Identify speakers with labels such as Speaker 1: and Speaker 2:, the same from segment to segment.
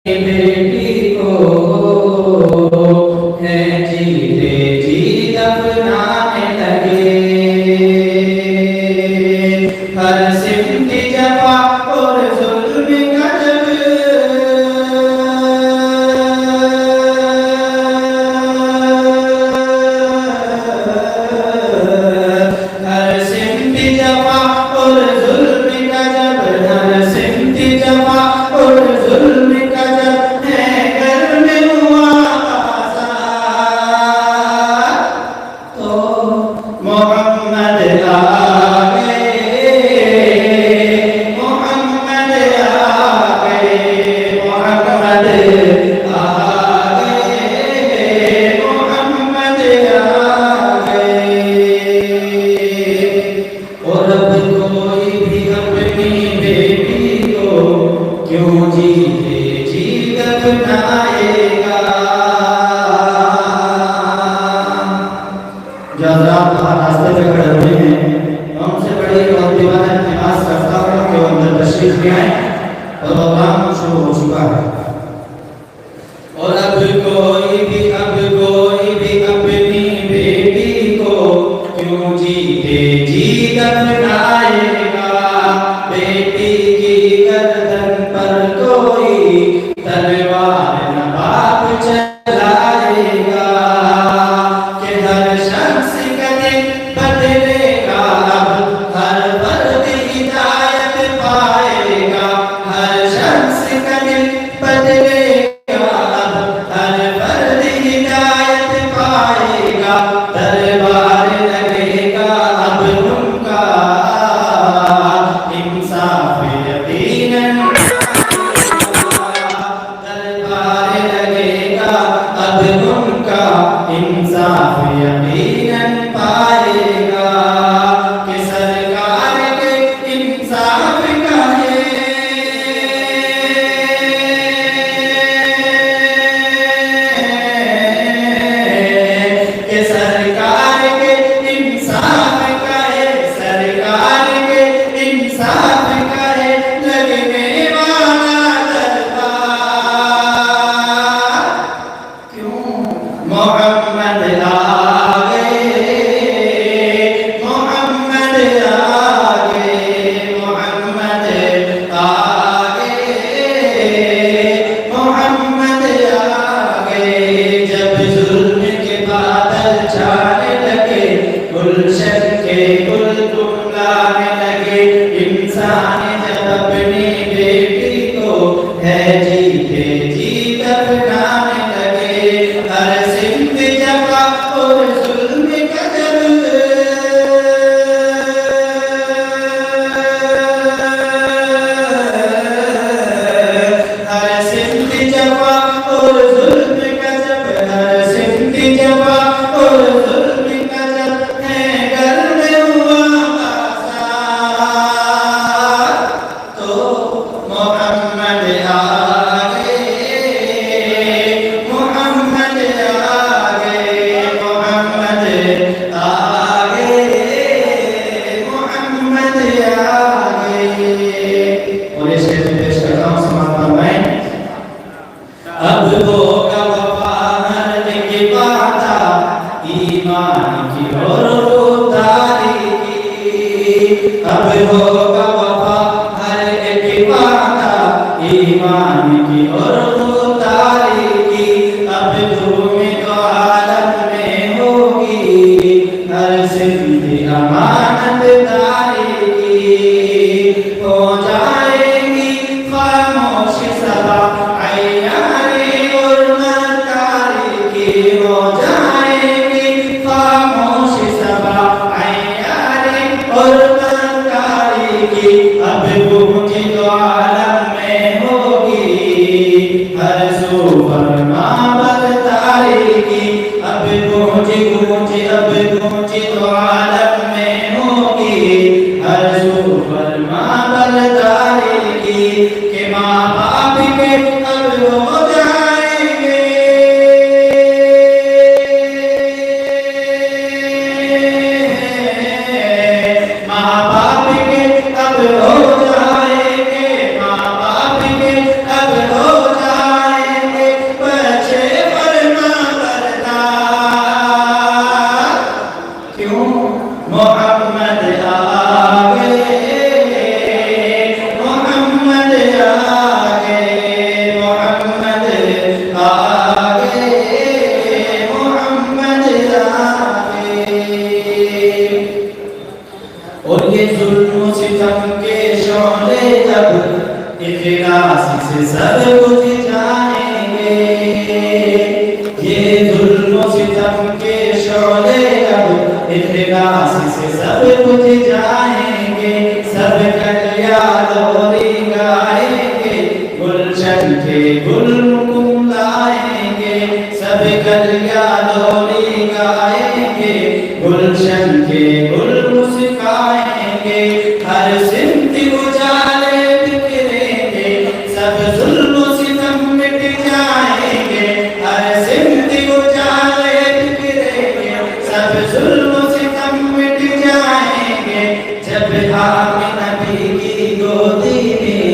Speaker 1: बेटी को है जीते जी दफनाने लगे। हर सिमती जफा और जुल्म का जब हर सिमती जफा और जुल्म का जब हर सिमती जफा और जुल्म का जब है घर में हुआ आज़ाद तो मोहम्मद आ गए, मोहम्मद आ गए, मोहम्मद आ गए, मोहम्मद आ गए। और अब कोई भी अपनी बेटी को क्यों जीते जी दफनाएगा। जो हज़रात वहाँ रास्ते पे खड़े हुए हैं, हमसे बड़ी और दीवाना इतिहास करता हूँ कि अंदर तशरीफ ले आए और प्रोग्राम शुरू हो चुका है। और अब कोई भी अपनी बेटी को क्यों जीते जी दफनाएगा। बेटी की गर्दन पर कोई तलवार न बाप चलाएगा कि हर शख्स का दिल बदलेगा, हर फर्द हिदायत पाएगा, हर शख्स का दिल बदलेगा, हर फर्द हिदायत पाएगा। दरबार लगेगा अब उनका इंसाफ यकीनन, दरबार लगेगा अब उनका इंसाफ यकीनन पाएगा कि सरकार के इंसाफ का है बुझ जाएंगे, ये जुल्म सितम के शोले अब इख्तिलास से सब बुझ जाएंगे। सब कलिया लोरी गाएंगे, गुलशन के गुल लाएंगे। सब कलिया लोरी गाएंगे, गुलशन के गुल मुस्काएंगे। हर सिमत उजाले बिखरेंगे, सब जुल्म सितम मिट जाएंगे। हर सिमत उजाले बिखरेंगे, सब जुल्म सितम मिट जाएंगे। जब आमिना नबी की गोदी में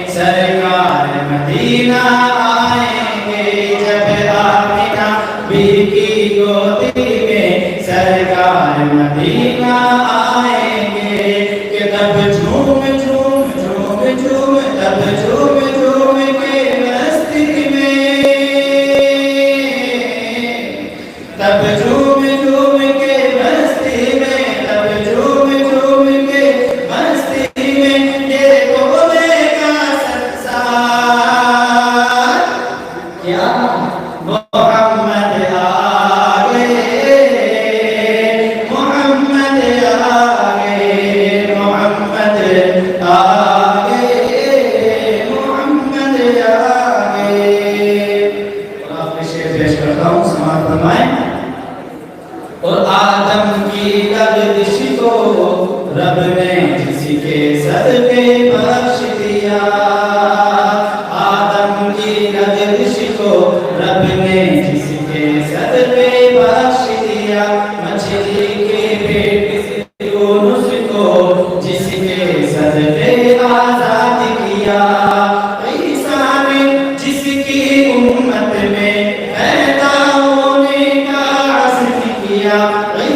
Speaker 1: सरकार मदीना आएंगे। जब आमिना नबी की गोदी में सरकार मदीना आएंगे। कि तब झूम झूम झूम झूम, तब झूम झूम के मस्ती में, तब झूम झूम के मस्ती में, तब झूम झूम के मस्ती में ये बोलेगा संसार, क्या मोहम्मद आ गए, मोहम्मद आ गए, मोहम्मद आ गए, मोहम्मद आ गए। और आपके शेर पेश करता हूँ, समाप्त फरमाएं। और आदम की गर्दिश को रब ने जिसके सदके बख्श दिया, आदम की गर्दिश को रब ने जिसके सदके बख्श दिया। मछली के पेट से यूनुस को जिसके सदके आजाद किया। ईसा ने जिसकी उम्मत में पैदा होने का अज़्म किया।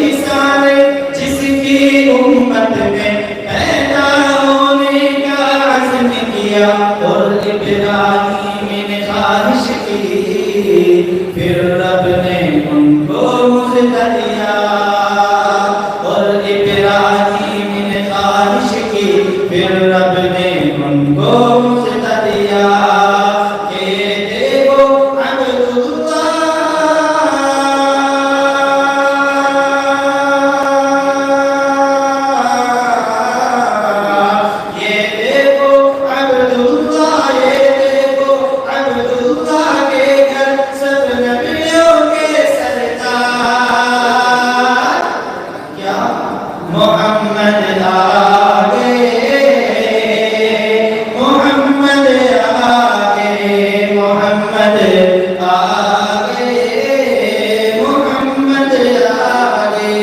Speaker 1: ईसा ने जिसकी उम्मत में पैदा होने का अज़्म किया। और इब्राहीम ने ख्वाहिश की, फिर रब ने उनको मुज़्ज़ा दिया। और इब्राहीम ने ख्वाहिश की, फिर रब ने उनको मुज़्ज़ा दिया। कि देखो अब्दुल्लाह, ये देखो अब्दुल्लाह, ये देखो अब्दुल्लाह के घर सब नबियों के सरदार, क्या मोहम्मद आ गए, मोहम्मद आ गए, मोहम्मद आ गए, मोहम्मद आ गए।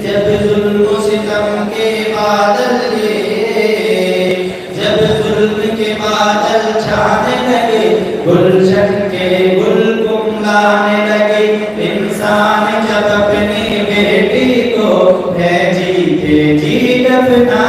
Speaker 1: जब जुल्म सितम के बादल ये, जब जुल्म के बादल छाने लगे, गुलशन के गुल कुमलाने लगे। इंसान जब अपनी बेटी को भेजी भेजी दफना